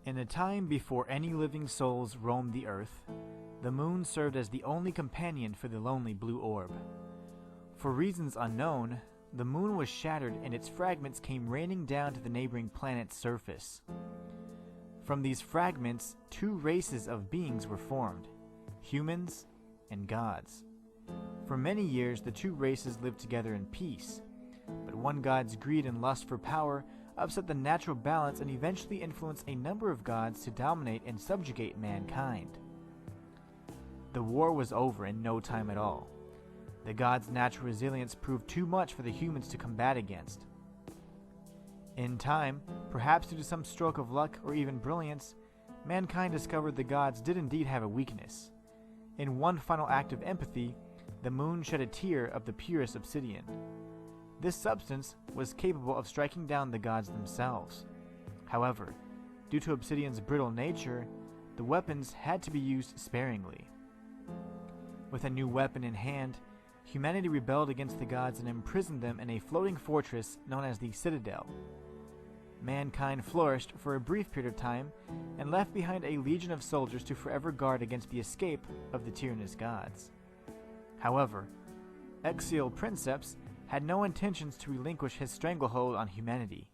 In a time before any living souls roamed the earth, the moon served as the only companion for the lonely blue orb. For reasons unknown, the moon was shattered and its fragments came raining down to the neighboring planet's surface. From these fragments, two races of beings were formed, humans and gods. For many years, the two races lived together in peace, but one god's greed and lust for power upset the natural balance and eventually influenced a number of gods to dominate and subjugate mankind. The war was over in no time at all. The gods' natural resilience proved too much for the humans to combat against. In time, perhaps due to some stroke of luck or even brilliance, mankind discovered the gods did indeed have a weakness. In one final act of empathy, the moon shed a tear of the purest obsidian. This substance was capable of striking down the gods themselves. However, due to obsidian's brittle nature, the weapons had to be used sparingly. With a new weapon in hand, humanity rebelled against the gods and imprisoned them in a floating fortress known as the Citadel. Mankind flourished for a brief period of time and left behind a legion of soldiers to forever guard against the escape of the tyrannous gods. However, Exial Princeps had no intentions to relinquish his stranglehold on humanity.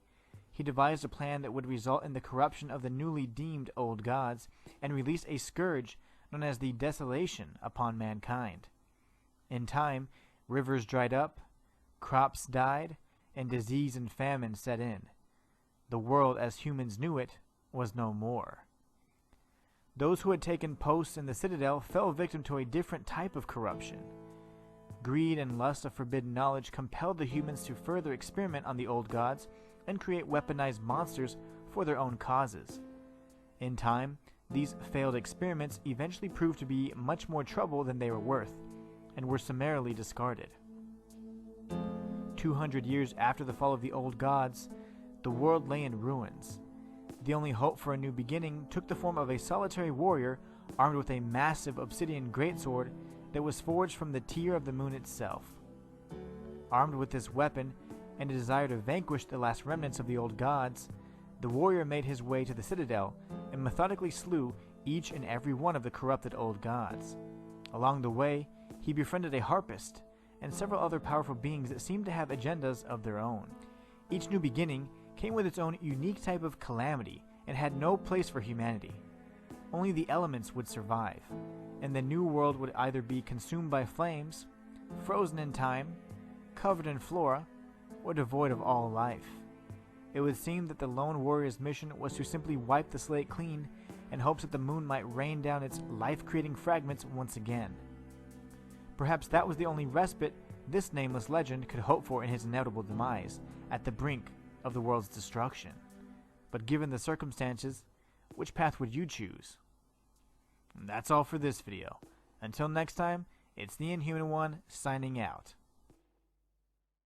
He devised a plan that would result in the corruption of the newly deemed old gods and release a scourge known as the Desolation upon mankind. In time, rivers dried up, crops died, and disease and famine set in. The world as humans knew it was no more. Those who had taken posts in the Citadel fell victim to a different type of corruption. Greed and lust of forbidden knowledge compelled the humans to further experiment on the old gods and create weaponized monsters for their own causes. In time, these failed experiments eventually proved to be much more trouble than they were worth, and were summarily discarded. 200 years after the fall of the old gods, the world lay in ruins. The only hope for a new beginning took the form of a solitary warrior armed with a massive obsidian greatsword that was forged from the tear of the moon itself. Armed with this weapon and a desire to vanquish the last remnants of the old gods, the warrior made his way to the Citadel and methodically slew each and every one of the corrupted old gods. Along the way, he befriended a harpist and several other powerful beings that seemed to have agendas of their own. Each new beginning came with its own unique type of calamity and had no place for humanity. Only the elements would survive, and the new world would either be consumed by flames, frozen in time, covered in flora, or devoid of all life. It would seem that the lone warrior's mission was to simply wipe the slate clean in hopes that the moon might rain down its life-creating fragments once again. Perhaps that was the only respite this nameless legend could hope for in his inevitable demise, at the brink of the world's destruction. But given the circumstances, which path would you choose? And that's all for this video. Until next time, it's the Inhuman One signing out.